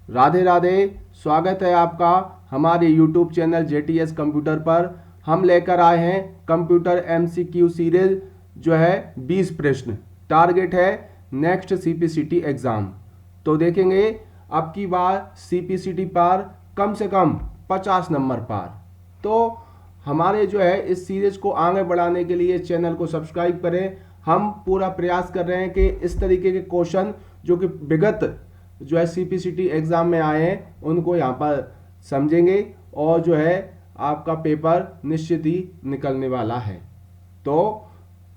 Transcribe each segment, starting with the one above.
राधे राधे। स्वागत है आपका हमारे YouTube चैनल JTS कंप्यूटर पर। हम लेकर आए हैं कंप्यूटर MCQ सीरीज जो है 20 प्रश्न। टारगेट है नेक्स्ट CPCT एग्ज़ाम। तो देखेंगे अब की बार CPCT पर कम से कम 50 नंबर पर। तो हमारे जो है इस सीरीज को आगे बढ़ाने के लिए चैनल को सब्सक्राइब करें। हम पूरा प्रयास कर रहे हैं कि इस तरीके के क्वेश्चन जो कि विगत जो है CPCT एग्ज़ाम में आए हैं उनको यहाँ पर समझेंगे और जो है आपका पेपर निश्चित ही निकलने वाला है। तो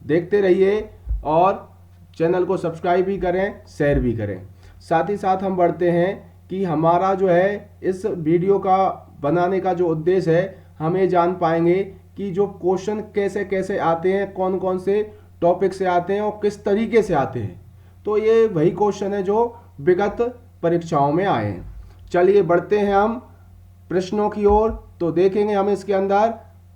देखते रहिए और चैनल को सब्सक्राइब भी करें, शेयर भी करें। साथ ही साथ हम बढ़ते हैं कि हमारा जो है इस वीडियो का बनाने का जो उद्देश्य है, हम ये जान पाएंगे कि जो क्वेश्चन कैसे कैसे आते हैं, कौन कौन से टॉपिक से आते हैं और किस तरीके से आते हैं। तो ये वही क्वेश्चन है जो विगत परीक्षाओं में आए हैं। चलिए बढ़ते हैं हम प्रश्नों की ओर। तो देखेंगे हम इसके अंदर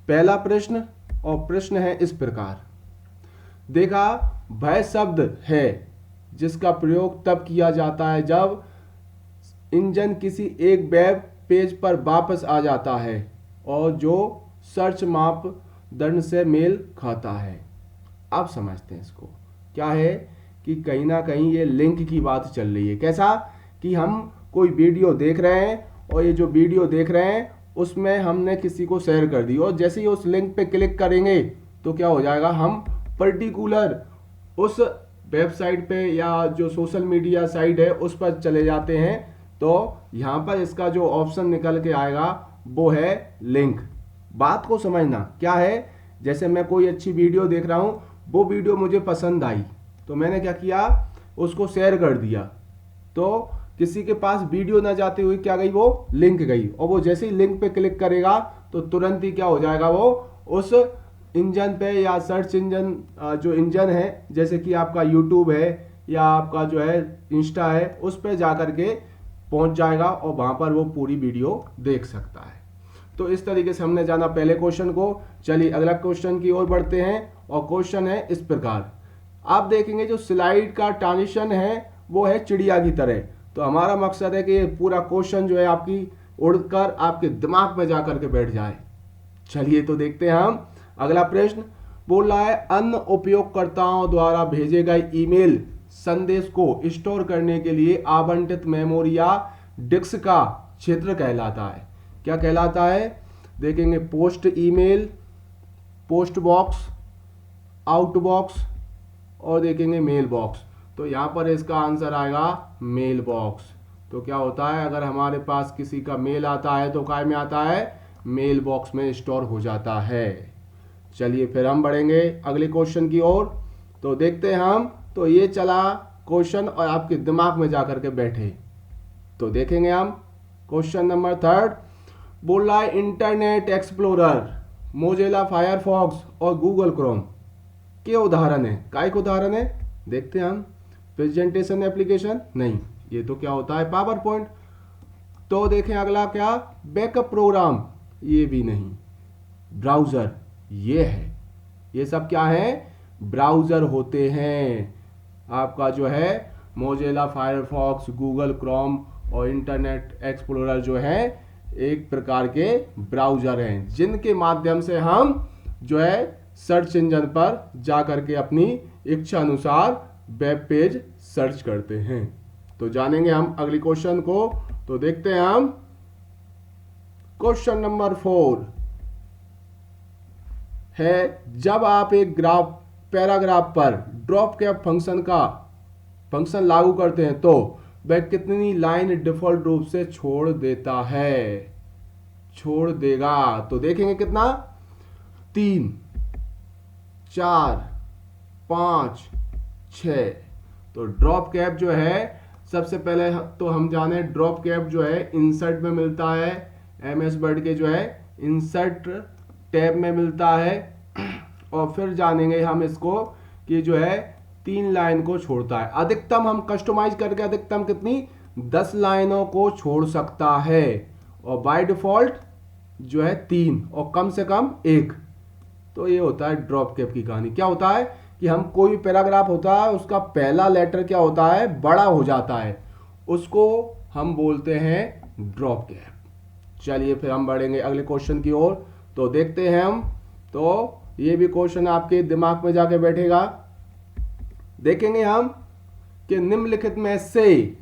पहला प्रश्न, और प्रश्न है इस प्रकार। देखा, वह शब्द है जिसका प्रयोग तब किया जाता है जब इंजन किसी एक वेब पेज पर वापस आ जाता है और जो सर्च मापदंड से मेल खाता है। अब समझते हैं इसको। क्या है कि कहीं ना कहीं ये लिंक की बात चल रही है। कैसा कि हम कोई वीडियो देख रहे हैं और ये जो वीडियो देख रहे हैं उसमें हमने किसी को शेयर कर दी, और जैसे ही उस लिंक पे क्लिक करेंगे तो क्या हो जाएगा, हम पर्टिकुलर उस वेबसाइट पे या जो सोशल मीडिया साइट है उस पर चले जाते हैं। तो यहाँ पर इसका जो ऑप्शन निकल के आएगा वो है लिंक। बात को समझना क्या है, जैसे मैं कोई अच्छी वीडियो देख रहा हूँ, वो वीडियो मुझे पसंद आई तो मैंने क्या किया, उसको शेयर कर दिया। तो किसी के पास वीडियो ना जाते हुए क्या गई, वो लिंक गई, और वो जैसे ही लिंक पे क्लिक करेगा तो तुरंत ही क्या हो जाएगा, वो उस इंजन पे या सर्च इंजन जो इंजन है जैसे कि आपका यूट्यूब है या आपका जो है इंस्टा है उस पर जा करके पहुंच जाएगा और वहां पर वो पूरी वीडियो देख सकता है। तो इस तरीके से हमने जाना पहले क्वेश्चन को। चलिए अगला क्वेश्चन की ओर बढ़ते हैं और क्वेश्चन है इस प्रकार। आप देखेंगे जो स्लाइड का ट्रांजिशन है वो है चिड़िया की तरह। तो हमारा मकसद है कि ये पूरा क्वेश्चन जो है आपकी उड़कर आपके दिमाग में जाकर के बैठ जाए। चलिए तो देखते हैं हम अगला प्रश्न। बोल रहा है अन्य उपयोगकर्ताओं द्वारा भेजे गए ईमेल संदेश को स्टोर करने के लिए आवंटित मेमोरी या डिस्क का क्षेत्र कहलाता है। क्या कहलाता है, देखेंगे post email, post box, out box और देखेंगे मेल बॉक्स। तो यहाँ पर इसका आंसर आएगा मेल बॉक्स। तो क्या होता है, अगर हमारे पास किसी का मेल आता है तो काय में आता है, मेल बॉक्स में स्टोर हो जाता है। चलिए फिर हम बढ़ेंगे अगले क्वेश्चन की ओर। तो देखते हैं हम। तो ये चला क्वेश्चन और आपके दिमाग में जाकर के बैठे। तो देखेंगे हम क्वेश्चन नंबर 3। बोल रहा है इंटरनेट एक्सप्लोरर, मोजिला फायरफॉक्स और गूगल क्रोम के उदाहरण है। काय के उदाहरण है, देखते हैं हम। प्रेजेंटेशन एप्लीकेशन नहीं, ये तो क्या होता है, पावर पॉइंट। तो देखें अगला क्या, बैकअप प्रोग्राम, ये भी नहीं। ब्राउजर ये है, ये सब क्या है, ब्राउजर होते हैं। आपका जो है मोजिला फायरफॉक्स, गूगल क्रोम और इंटरनेट एक्सप्लोरर जो है एक प्रकार के ब्राउजर हैं जिनके माध्यम से हम जो है सर्च इंजन पर जा करके अपनी इच्छा अनुसार वेब पेज सर्च करते हैं। तो जानेंगे हम अगली क्वेश्चन को। तो देखते हैं हम क्वेश्चन नंबर 4 है, जब आप एक पैराग्राफ पर ड्रॉप कैप फंक्शन लागू करते हैं तो वह कितनी लाइन डिफॉल्ट रूप से छोड़ देता है, छोड़ देगा। तो देखेंगे कितना, 3, 4, 5, 6। तो ड्रॉप कैप जो है सबसे पहले तो हम जाने, ड्रॉप कैप जो है इंसर्ट में मिलता है, MS वर्ड के जो है इंसर्ट टैब में मिलता है। और फिर जानेंगे हम इसको कि जो है 3 लाइन को छोड़ता है। अधिकतम हम कस्टमाइज करके अधिकतम कितनी, 10 लाइनों को छोड़ सकता है, और बाय डिफॉल्ट जो है 3 और कम से कम 1। तो ये होता है ड्रॉप कैप की कहानी। क्या होता है कि हम कोई भी पैराग्राफ होता है उसका पहला लेटर क्या होता है, बड़ा हो जाता है, उसको हम बोलते हैं ड्रॉप गैप। चलिए फिर हम बढ़ेंगे अगले क्वेश्चन की ओर। तो देखते हैं हम, तो ये भी क्वेश्चन आपके दिमाग में जाके बैठेगा। देखेंगे हम कि निम्नलिखित में से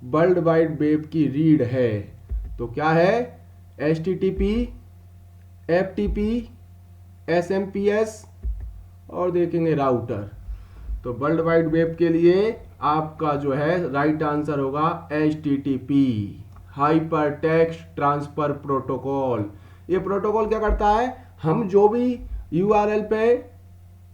वर्ल्ड वाइड वेब की रीड है, तो क्या है? HTTP, FTP, SMPS और देखेंगे राउटर। तो वर्ल्ड वाइड वेब के लिए आपका जो है राइट आंसर होगा HTTP, hyper text transfer protocol. ये प्रोटोकॉल क्या करता है? हम जो भी URL पे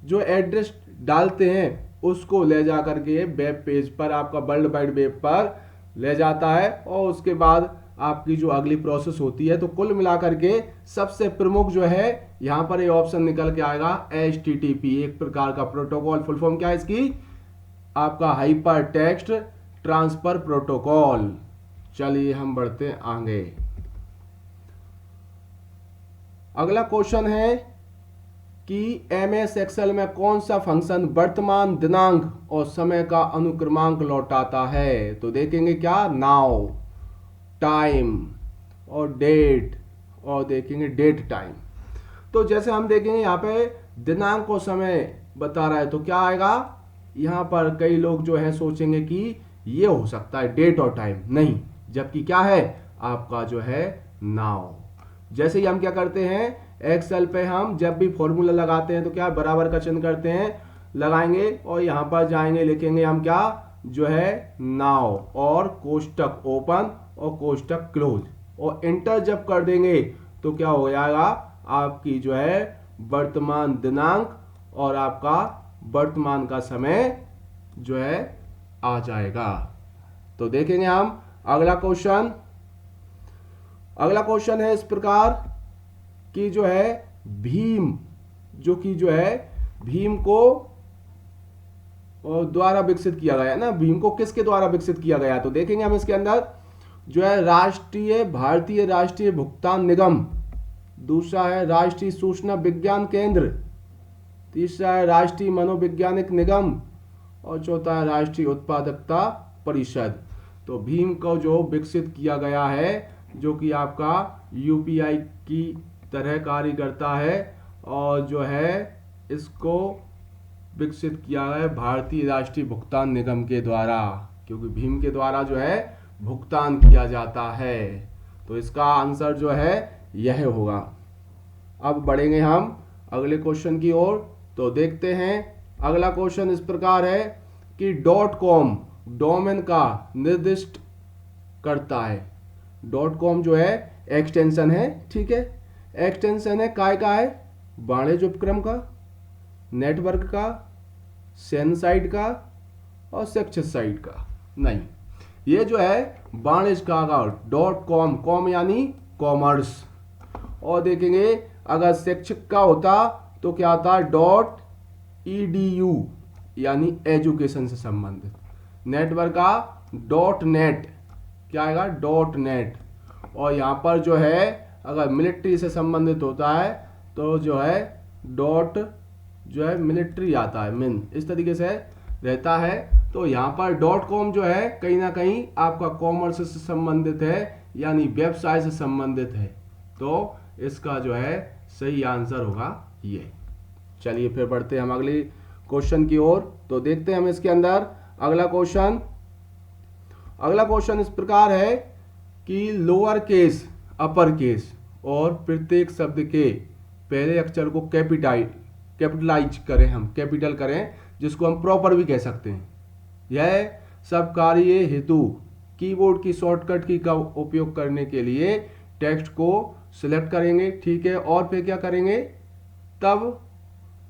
जो एड्रेस डालते हैं उसको ले जा करके वेब पेज पर, आपका वर्ल्ड वाइड वेब पर ले जाता है, और उसके बाद आपकी जो अगली प्रोसेस होती है। तो कुल मिलाकर के सबसे प्रमुख जो है यहां पर ये ऑप्शन निकल के आएगा HTTP, एक प्रकार का प्रोटोकॉल। फुल फॉर्म क्या है इसकी? आपका हाइपर टेक्स्ट ट्रांसफर प्रोटोकॉल। चलिए हम बढ़ते हैं आगे। अगला क्वेश्चन है कि MS एक्सेल में कौन सा फंक्शन वर्तमान दिनांक और समय का अनुक्रमांक लौटाता है? तो देखेंगे क्या? नाउ, टाइम और डेट, और देखेंगे डेट टाइम। तो जैसे हम देखेंगे यहाँ पे दिनांक और समय बता रहा है, तो क्या आएगा यहाँ पर? कई लोग जो है सोचेंगे कि ये हो सकता है डेट और टाइम, नहीं, जबकि क्या है आपका जो है नाउ। जैसे ही हम क्या करते हैं, एक्सेल पे हम जब भी फॉर्मूला लगाते हैं तो क्या बराबर का चिन्ह करते हैं, लगाएंगे और यहाँ पर जाएंगे, लिखेंगे हम क्या जो है नाउ, और कोष्टक ओपन और कोष्टक क्लोज, और इंटर जब कर देंगे तो क्या हो जाएगा? आपकी जो है वर्तमान दिनांक और आपका वर्तमान का समय जो है आ जाएगा। तो देखेंगे हम अगला क्वेश्चन। अगला क्वेश्चन है इस प्रकार कि जो है भीम, जो कि जो है भीम को द्वारा विकसित किया गया है ना, भीम को किसके द्वारा विकसित किया गया? तो देखेंगे हम इसके अंदर जो है भारतीय राष्ट्रीय भुगतान निगम, दूसरा है राष्ट्रीय सूचना विज्ञान केंद्र, तीसरा है राष्ट्रीय मनोवैज्ञानिक निगम, और चौथा है राष्ट्रीय उत्पादकता परिषद। तो भीम को जो विकसित किया गया है, जो कि आपका UPI की तरह कार्य करता है, और जो है इसको विकसित किया है भारतीय राष्ट्रीय भुगतान निगम के द्वारा, क्योंकि भीम के द्वारा जो है भुगतान किया जाता है। तो इसका आंसर जो है यह होगा। अब बढ़ेंगे हम अगले क्वेश्चन की ओर। तो देखते हैं अगला क्वेश्चन इस प्रकार है कि .com डोमेन का निर्दिष्ट करता है। .com जो है एक्सटेंशन है, ठीक है, एक्सटेंशन है काय का है? वाणिज्य उपक्रम का, नेटवर्क का, सेन साइट का और शैक्षिक साइट का। नहीं, ये जो है वाणिज्य का .com, कॉम यानी कॉमर्स, और देखेंगे अगर शैक्षिक का होता तो क्या आता? .edu यानी एजुकेशन से संबंधित। नेटवर्क का .net, क्या आएगा? .net। और यहाँ पर जो है अगर मिलिट्री से संबंधित होता है तो जो है मिलिट्री आता है, मिन, इस तरीके से रहता है। तो यहाँ पर .com जो है कहीं ना कहीं आपका कॉमर्स से संबंधित है, यानी व्यवसाय से संबंधित है। तो इसका जो है सही आंसर होगा ये। चलिए फिर बढ़ते हैं हम अगले क्वेश्चन की ओर। तो देखते हैं हम इसके अंदर अगला क्वेश्चन। अगला क्वेश्चन इस प्रकार है कि लोअर केस, अपर केस और प्रत्येक शब्द के पहले अक्षर को कैपिटलाइज करें, हम कैपिटल करें, जिसको हम प्रॉपर भी कह सकते हैं। यह सब कार्य हेतु कीबोर्ड की शॉर्टकट की का उपयोग करने के लिए टेक्स्ट को सिलेक्ट करेंगे, ठीक है, और फिर क्या करेंगे? तब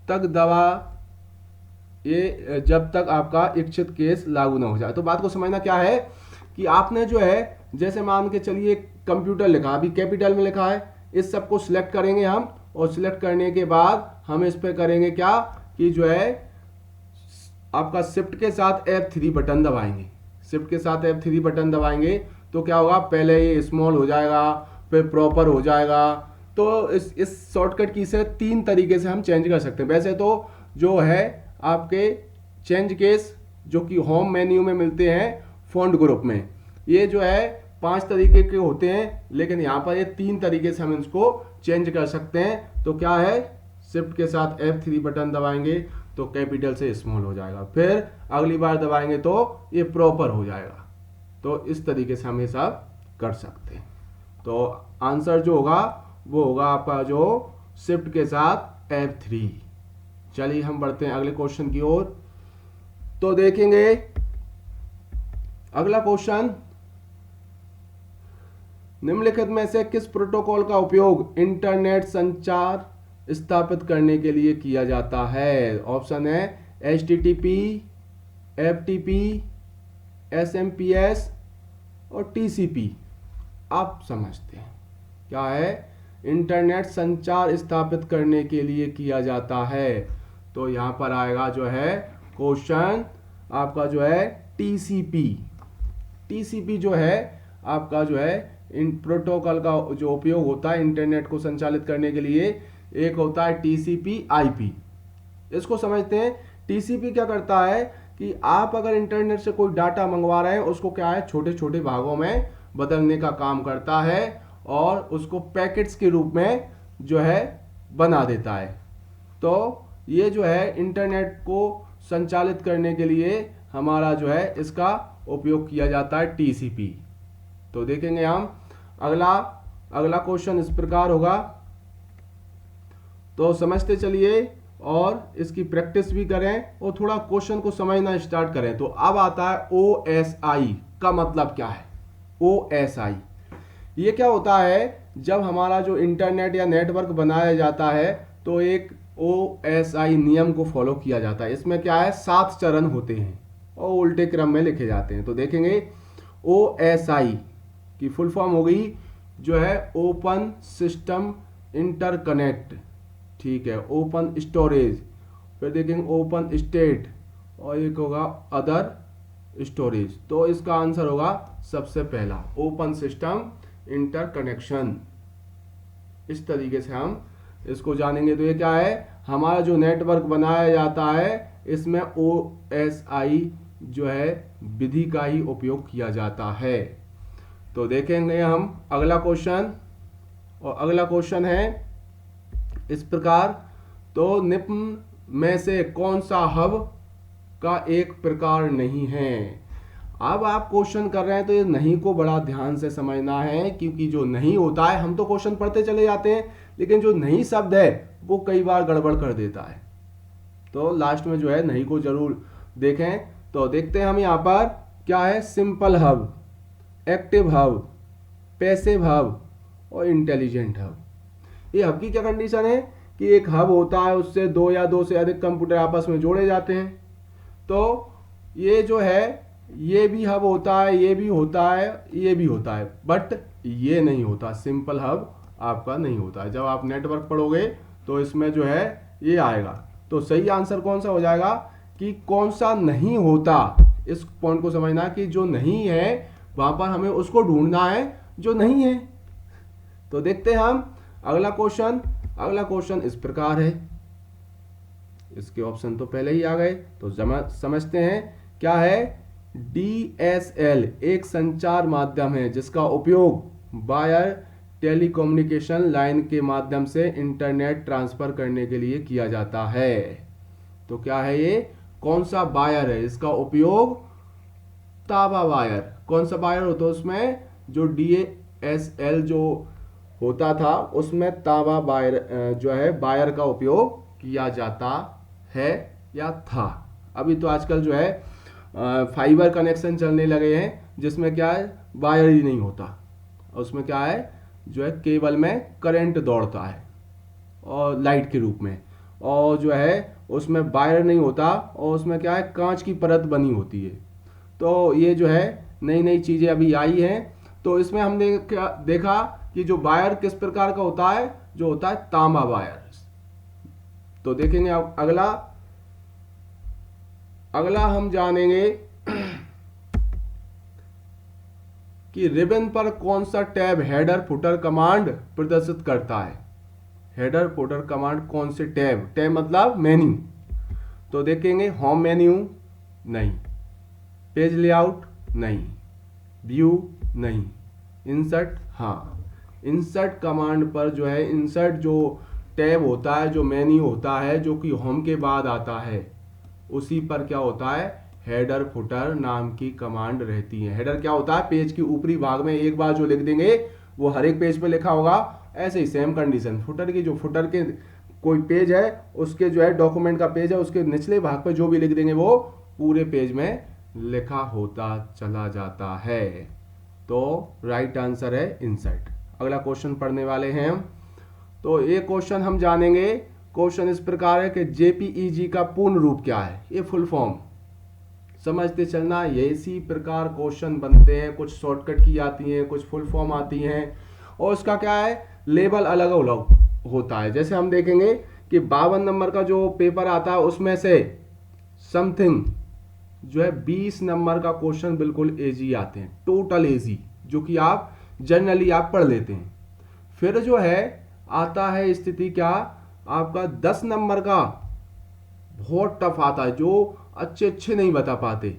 तक दबा ये जब तक आपका इच्छित केस लागू ना हो जाए। तो बात को समझना क्या है कि आपने जो है जैसे मान के चलिए कंप्यूटर लिखा, अभी कैपिटल में लिखा है, इस सब को सिलेक्ट करेंगे हम, और सिलेक्ट करने के बाद हम इस पे करेंगे क्या कि जो है आपका शिफ्ट के साथ F3 बटन दबाएंगे। शिफ्ट के साथ F3 बटन दबाएंगे तो क्या होगा? पहले ये स्मॉल हो जाएगा, फिर प्रॉपर हो जाएगा। तो इस शॉर्टकट की से 3 तरीके से हम चेंज कर सकते हैं। वैसे तो जो है आपके चेंज केस जो कि होम मेन्यू में मिलते हैं फ़ॉन्ट ग्रुप में, ये जो है 5 तरीके के होते हैं, लेकिन यहाँ पर ये 3 तरीके से हम इसको चेंज कर सकते हैं। तो क्या है, शिफ्ट के साथ F3 बटन दबाएंगे तो कैपिटल से स्मॉल हो जाएगा, फिर अगली बार दबाएंगे तो ये प्रॉपर हो जाएगा। तो इस तरीके से हम ये सब कर सकते हैं। तो आंसर जो होगा वो होगा आपका जो शिफ्ट के साथ F3। चलिए हम बढ़ते हैं अगले क्वेश्चन की ओर। तो देखेंगे अगला क्वेश्चन, निम्नलिखित में से किस प्रोटोकॉल का उपयोग इंटरनेट संचार स्थापित करने के लिए किया जाता है? ऑप्शन है HTTP, FTP, SMPS और TCP। आप समझते हैं क्या है, इंटरनेट संचार स्थापित करने के लिए किया जाता है। तो यहां पर आएगा जो है क्वेश्चन आपका जो है TCP। TCP जो है आपका जो है इन प्रोटोकॉल का जो उपयोग होता है इंटरनेट को संचालित करने के लिए, एक होता है TCP/IP। इसको समझते हैं। TCP क्या करता है कि आप अगर इंटरनेट से कोई डाटा मंगवा रहे हैं, उसको क्या है छोटे छोटे भागों में बदलने का काम करता है और उसको पैकेट्स के रूप में जो है बना देता है। तो ये जो है इंटरनेट को संचालित करने के लिए हमारा जो है इसका उपयोग किया जाता है TCP। तो देखेंगे हम अगला क्वेश्चन इस प्रकार होगा। तो समझते चलिए और इसकी प्रैक्टिस भी करें और थोड़ा क्वेश्चन को समझना स्टार्ट करें। तो अब आता है OSI का मतलब क्या है। OSI ये क्या होता है, जब हमारा जो इंटरनेट या नेटवर्क बनाया जाता है तो एक OSI नियम को फॉलो किया जाता है। इसमें क्या है 7 चरण होते हैं और उल्टे क्रम में लिखे जाते हैं। तो देखेंगे OSI की फुल फॉर्म होगी जो है ओपन सिस्टम इंटरकनेक्ट, ठीक है, ओपन स्टोरेज, फिर देखेंगे ओपन स्टेट और एक होगा अदर स्टोरेज। तो इसका आंसर होगा सबसे पहला ओपन सिस्टम इंटरकनेक्शन। इस तरीके से हम इसको जानेंगे। तो ये क्या है, हमारा जो नेटवर्क बनाया जाता है इसमें OSI जो है विधि का ही उपयोग किया जाता है। तो देखेंगे हम अगला क्वेश्चन, और अगला क्वेश्चन है इस प्रकार। तो निम्न में से कौन सा हब का एक प्रकार नहीं है? अब आप क्वेश्चन कर रहे हैं तो ये नहीं को बड़ा ध्यान से समझना है, क्योंकि जो नहीं होता है हम तो क्वेश्चन पढ़ते चले जाते हैं, लेकिन जो नहीं शब्द है वो कई बार गड़बड़ कर देता है। तो लास्ट में जो है नहीं को जरूर देखें। तो देखते हैं हम यहाँ पर क्या है, simple hub, active hub, passive hub और इंटेलिजेंट हब। ये हब की क्या कंडीशन है कि एक हब होता है, उससे 2 या 2 से अधिक कंप्यूटर आपस में जोड़े जाते हैं। तो ये जो है ये भी हब होता है, ये भी होता है, ये भी होता है, बट ये नहीं होता, सिंपल हब आपका नहीं होता है। जब आप नेटवर्क पढ़ोगे तो इसमें जो है ये आएगा। तो सही आंसर कौन सा हो जाएगा कि कौन सा नहीं होता, इस पॉइंट को समझना कि जो नहीं है वहां पर हमें उसको ढूंढना है जो नहीं है। तो देखते हैं हम अगला क्वेश्चन इस प्रकार है। इसके ऑप्शन तो पहले ही आ गए, तो समझते हैं क्या है। DSL एक संचार माध्यम है जिसका उपयोग वायर टेलीकम्युनिकेशन लाइन के माध्यम से इंटरनेट ट्रांसफर करने के लिए किया जाता है। तो क्या है ये, कौन सा वायर है इसका उपयोग? तांबा वायर। कौन सा वायर होता है उसमें, जो DSL जो होता था उसमें तांबा वायर जो है वायर का उपयोग किया जाता है या था। अभी तो आजकल जो है फाइबर कनेक्शन चलने लगे हैं जिसमें क्या है वायर ही नहीं होता, उसमें क्या है जो है केबल में करंट दौड़ता है और लाइट के रूप में, और जो है उसमें वायर नहीं होता और उसमें क्या है कांच की परत बनी होती है। तो ये जो है नई नई चीज़ें अभी आई हैं। तो इसमें हमने देखा कि जो वायर किस प्रकार का होता है, जो होता है तांबा वायर। तो देखेंगे अब अगला हम जानेंगे कि रिबन पर कौन सा टैब हेडर फुटर कमांड प्रदर्शित करता है। हेडर फुटर कमांड कौन से टैब मतलब मेन्यू। तो देखेंगे होम मेन्यू नहीं, पेज लेआउट नहीं, व्यू नहीं, इंसर्ट हाँ। इंसर्ट कमांड पर जो है, इंसर्ट जो टैब होता है, जो मेन्यू होता है, जो कि होम के बाद आता है, उसी पर क्या होता है, हेडर फुटर नाम की कमांड रहती है। हेडर क्या होता है, पेज के ऊपरी भाग में एक बार जो लिख देंगे वो हर एक पेज पे लिखा होगा। ऐसे ही सेम कंडीशन फुटर की, जो फुटर के कोई पेज है उसके जो है डॉक्यूमेंट का पेज है, उसके निचले भाग पे जो भी लिख देंगे वो पूरे पेज में लिखा होता चला जाता है। तो राइट आंसर है इंसर्ट। अगला क्वेश्चन पढ़ने वाले हैं हम। तो एक क्वेश्चन हम जानेंगे। क्वेश्चन इस प्रकार है कि जेपीईजी का पूर्ण रूप क्या है, ये फुल फॉर्म समझते चलना। ये इसी प्रकार क्वेश्चन बनते हैं, कुछ शॉर्टकट की आती हैं, कुछ फुल फॉर्म आती हैं, और उसका क्या है, लेवल अलग अलग होता है। जैसे हम देखेंगे कि 52 नंबर का जो पेपर आता है उसमें से समथिंग जो है 20 नंबर का क्वेश्चन बिल्कुल इजी आते हैं, टोटल इजी, जो कि आप जनरली आप पढ़ लेते हैं। फिर जो है आता है स्थिति क्या, आपका 10 नंबर का बहुत टफ आता है, जो अच्छे नहीं बता पाते,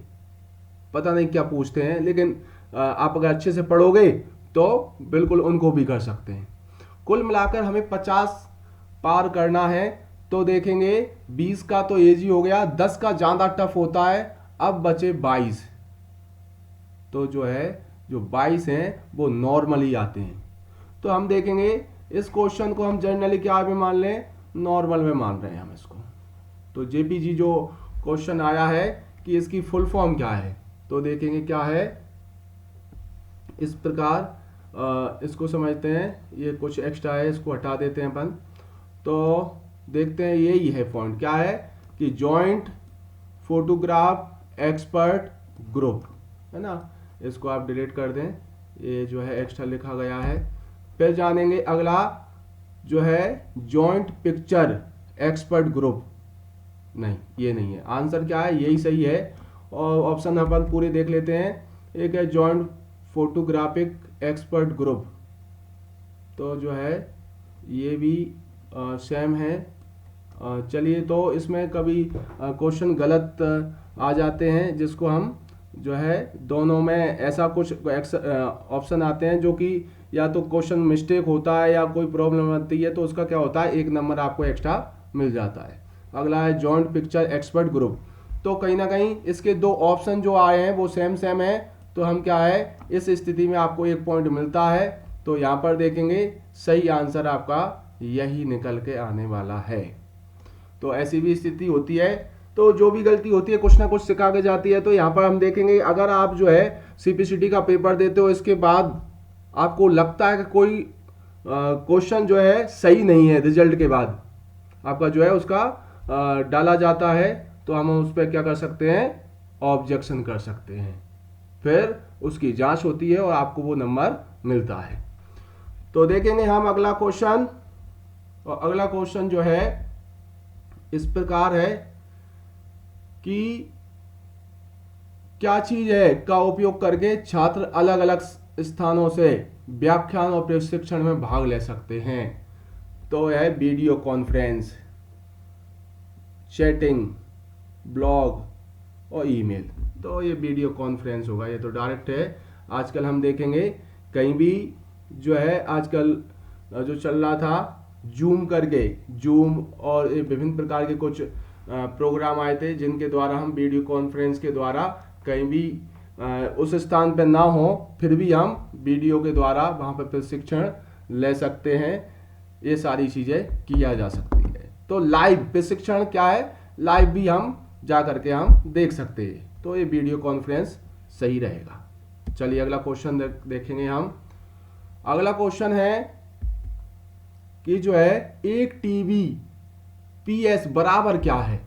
पता नहीं क्या पूछते हैं, लेकिन आप अगर अच्छे से पढ़ोगे तो बिल्कुल उनको भी कर सकते हैं। कुल मिलाकर हमें 50 पार करना है। तो देखेंगे 20 का तो इजी हो गया, 10 का ज़्यादा टफ होता है। अब बचे 22, तो जो है जो 22 हैं वो नॉर्मली आते हैं। तो हम देखेंगे इस क्वेश्चन को हम जनरली क्या भी मान लें, नॉर्मल में मान रहे हैं हम इसको। तो जेपीजी जो क्वेश्चन आया है कि इसकी फुल फॉर्म क्या है, तो देखेंगे क्या है इस प्रकार। इसको समझते हैं, ये कुछ एक्स्ट्रा है, इसको हटा देते हैं अपन। तो देखते हैं यही है पॉइंट, क्या है कि जॉइंट फोटोग्राफ एक्सपर्ट ग्रुप, है ना, इसको आप डिलीट कर दें, ये जो है एक्स्ट्रा लिखा गया है। फिर जानेंगे अगला जो है जॉइंट पिक्चर एक्सपर्ट ग्रुप, नहीं ये नहीं है, आंसर क्या है, यही सही है। और ऑप्शन अपन पूरे देख लेते हैं। एक है जॉइंट फोटोग्राफिक एक्सपर्ट ग्रुप, तो जो है ये भी सेम है। चलिए, तो इसमें कभी क्वेश्चन गलत आ जाते हैं, जिसको हम जो है दोनों में ऐसा कुछ ऑप्शन आते हैं जो कि या तो क्वेश्चन मिस्टेक होता है या कोई प्रॉब्लम आती है, तो उसका क्या होता है, 1 नंबर आपको एक्स्ट्रा मिल जाता है। अगला है जॉइंट पिक्चर एक्सपर्ट ग्रुप, तो कहीं ना कहीं इसके 2 ऑप्शन जो आए हैं वो सेम है, तो हम क्या है इस स्थिति में आपको 1 पॉइंट मिलता है। तो यहाँ पर देखेंगे सही आंसर आपका यही निकल के आने वाला है। तो ऐसी भी स्थिति होती है, तो जो भी गलती होती है कुछ ना कुछ सिखा के जाती है। तो यहाँ पर हम देखेंगे अगर आप जो है सीपीसीटी का पेपर देते हो, इसके बाद आपको लगता है कि कोई क्वेश्चन जो है सही नहीं है, रिजल्ट के बाद आपका जो है उसका डाला जाता है, तो हम उस पर क्या कर सकते हैं, ऑब्जेक्शन कर सकते हैं। फिर उसकी जांच होती है और आपको वो नंबर मिलता है। तो देखेंगे हम अगला क्वेश्चन, और अगला क्वेश्चन जो है इस प्रकार है कि क्या चीज है का उपयोग करके छात्र अलग अलग स्थानों से व्याख्यान और प्रशिक्षण में भाग ले सकते हैं। तो है वीडियो कॉन्फ्रेंस, चैटिंग, ब्लॉग और ईमेल। तो ये वीडियो कॉन्फ्रेंस होगा, ये तो डायरेक्ट है। आजकल हम देखेंगे कहीं भी जो है आजकल जो चल रहा था जूम करके, जूम और विभिन्न प्रकार के कुछ प्रोग्राम आए थे जिनके द्वारा हम वीडियो कॉन्फ्रेंस के द्वारा कहीं भी उस स्थान पर ना हो फिर भी हम वीडियो के द्वारा वहाँ पर प्रशिक्षण ले सकते हैं। ये सारी चीज़ें किया जा सकती है। तो लाइव प्रशिक्षण क्या है, लाइव भी हम जा करके हम देख सकते हैं, तो ये वीडियो कॉन्फ्रेंस सही रहेगा। चलिए अगला क्वेश्चन देखेंगे हम। अगला क्वेश्चन है कि जो है एक टीबी पीएस बराबर क्या है,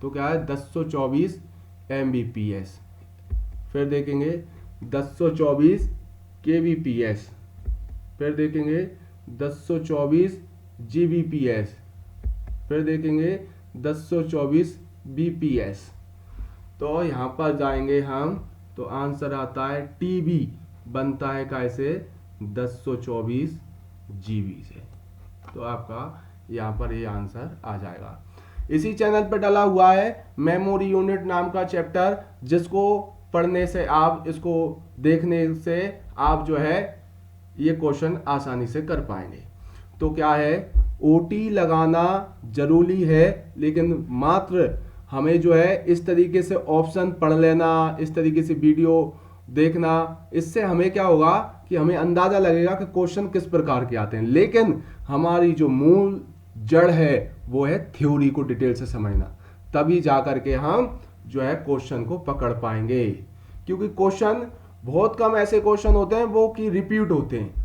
तो क्या है 1024 MBPS। फिर देखेंगे 1024 KBPS, फिर देखेंगे 1024 GBPS, फिर देखेंगे 1024 BPS। तो यहाँ पर जाएंगे हम, तो आंसर आता है टीबी बनता है कैसे, 1024 GB से। तो आपका यहाँ पर ये आंसर आ जाएगा। इसी चैनल पर डला हुआ है मेमोरी यूनिट नाम का चैप्टर, जिसको पढ़ने से, आप इसको देखने से आप जो है ये क्वेश्चन आसानी से कर पाएंगे। तो क्या है, ओटी लगाना जरूरी है, लेकिन मात्र हमें जो है इस तरीके से ऑप्शन पढ़ लेना, इस तरीके से वीडियो देखना, इससे हमें क्या होगा कि हमें अंदाजा लगेगा कि क्वेश्चन किस प्रकार के आते हैं, लेकिन हमारी जो मूल जड़ है वो है थ्योरी को डिटेल से समझना, तभी जाकर के हम जो है क्वेश्चन को पकड़ पाएंगे। क्योंकि क्वेश्चन बहुत कम ऐसे क्वेश्चन होते हैं वो कि रिपीट होते हैं।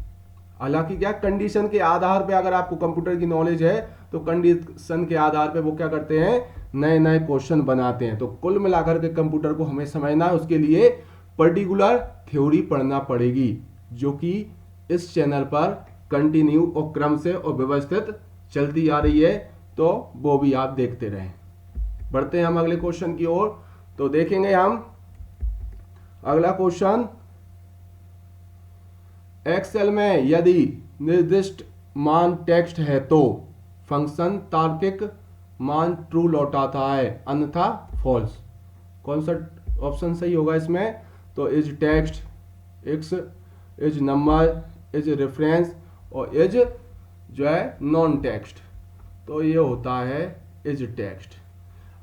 हालांकि क्या, कंडीशन के आधार पे अगर आपको कंप्यूटर की नॉलेज है तो कंडीशन के आधार पे वो क्या करते हैं, नए नए क्वेश्चन बनाते हैं। तो कुल मिलाकर के कंप्यूटर को हमें समझना है, उसके लिए पर्टिकुलर थ्योरी पढ़ना पड़ेगी, जो कि इस चैनल पर कंटिन्यू और क्रम से और व्यवस्थित चलती आ रही है। तो वो भी आप देखते रहें। बढ़ते हैं हम अगले क्वेश्चन की ओर। तो देखेंगे हम अगला क्वेश्चन, एक्सेल में यदि निर्दिष्ट मान टेक्स्ट है तो फंक्शन तार्किक मान ट्रू लौटाता है, अन्यथा फॉल्स। कौन सा ऑप्शन सही होगा इसमें? तो is text, x is number, is reference और इज जो है नॉन टेक्स्ट। तो ये होता है इज टेक्स्ट।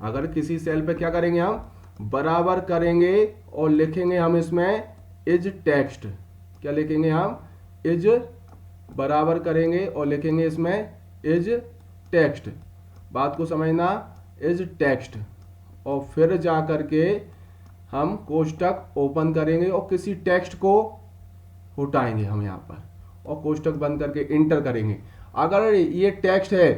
अगर किसी सेल पे क्या करेंगे, हम बराबर करेंगे और लिखेंगे हम इसमें इज टेक्स्ट। क्या लिखेंगे हम? इज बराबर करेंगे और लिखेंगे इसमें इज टेक्स्ट। बात को समझना, इज टेक्स्ट, और फिर जा करके हम कोष्टक ओपन करेंगे और किसी टेक्स्ट को उठाएंगे हम यहाँ पर और कोष्टक बंद करके इंटर करेंगे। अगर ये टेक्स्ट है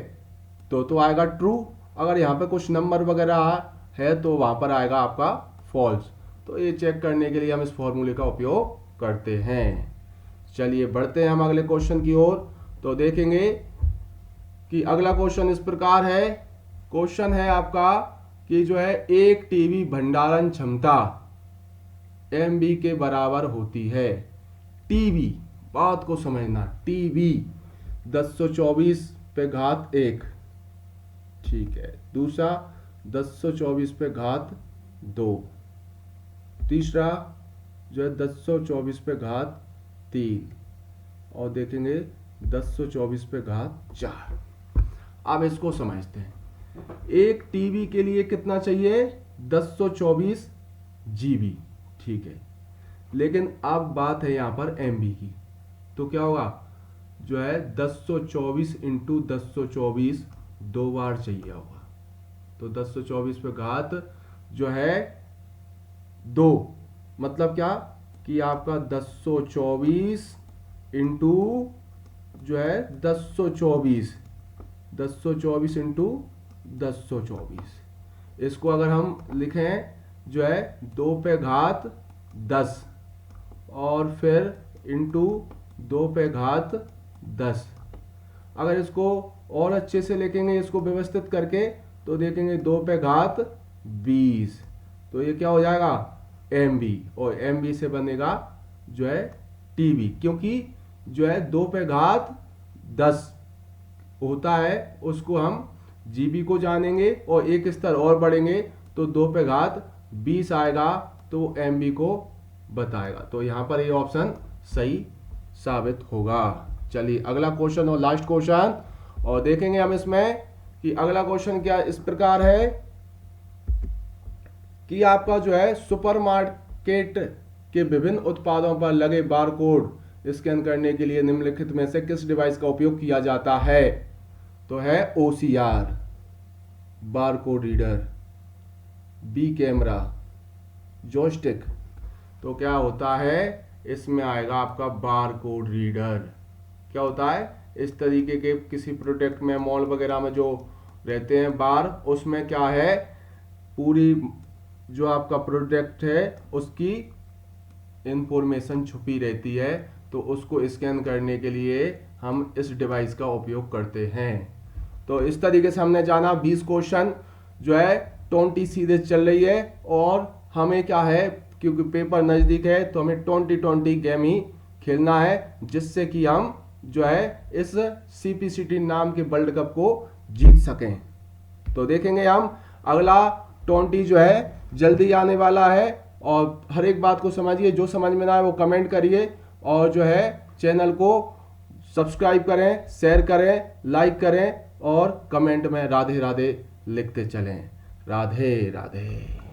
तो आएगा ट्रू, अगर यहाँ पे कुछ नंबर वगैरह है तो वहां पर आएगा आपका फॉल्स। तो ये चेक करने के लिए हम इस फॉर्मूले का उपयोग करते हैं। चलिए बढ़ते हैं हम अगले क्वेश्चन की ओर। तो देखेंगे कि अगला क्वेश्चन इस प्रकार है। क्वेश्चन है आपका कि जो है एक टीबी भंडारण क्षमता एमबी के बराबर होती है। टीबी, बात को समझना, टीबी 1024 पे घात 1, ठीक है। दूसरा 1024 पे घात 2, तीसरा जो है 1024 पे घात 3 और देखेंगे 1024 पे घात 4। अब इसको समझते हैं। एक टीबी के लिए कितना चाहिए? 1024 जीबी, ठीक है। लेकिन अब बात है यहां पर एमबी की, तो क्या होगा, जो है 1024 इंटू 1024 दो बार चाहिए होगा। तो 1024 पे घात जो है 2, मतलब क्या कि आपका 1024 इंटू जो है 1024 इंटू 1024, इसको अगर हम लिखें जो है 2 पे घात 10 और फिर इंटू 2 पे घात 10। अगर इसको और अच्छे से लिखेंगे, इसको व्यवस्थित करके, तो देखेंगे 2 पे घात 20। तो ये क्या हो जाएगा? एमबी, और एमबी से बनेगा जो है टीबी, क्योंकि जो है 2 पे घात 10 होता है उसको हम जीबी को जानेंगे और एक स्तर और बढ़ेंगे तो 2 पे घात 20 आएगा तो एमबी को बताएगा। तो यहां पर ये ऑप्शन सही साबित होगा। चलिए अगला क्वेश्चन और लास्ट क्वेश्चन और देखेंगे हम इसमें कि अगला क्वेश्चन क्या इस प्रकार है कि आपका जो है सुपरमार्केट के विभिन्न उत्पादों पर लगे बारकोड स्कैन करने के लिए निम्नलिखित में से किस डिवाइस का उपयोग किया जाता है? तो है OCR, barcode reader, B camera, joystick. तो क्या होता है इसमें आएगा आपका बारकोड रीडर। क्या होता है, इस तरीके के किसी प्रोडक्ट में, मॉल वगैरह में जो रहते हैं बार, उसमें क्या है पूरी जो आपका प्रोडक्ट है उसकी इंफॉर्मेशन छुपी रहती है, तो उसको स्कैन करने के लिए हम इस डिवाइस का उपयोग करते हैं। तो इस तरीके से हमने जाना 20 क्वेश्चन, जो है 20 सीरीज चल रही है और हमें क्या है, क्योंकि पेपर नज़दीक है तो हमें 2020 गेम ही खेलना है, जिससे कि हम जो है इस CPCT नाम के वर्ल्ड कप को जीत सकें। तो देखेंगे हम अगला 20 जो है जल्दी आने वाला है, और हर एक बात को समझिए, जो समझ में ना आए वो कमेंट करिए, और जो है चैनल को सब्सक्राइब करें, शेयर करें, लाइक करें और कमेंट में राधे राधे लिखते चलें। राधे राधे।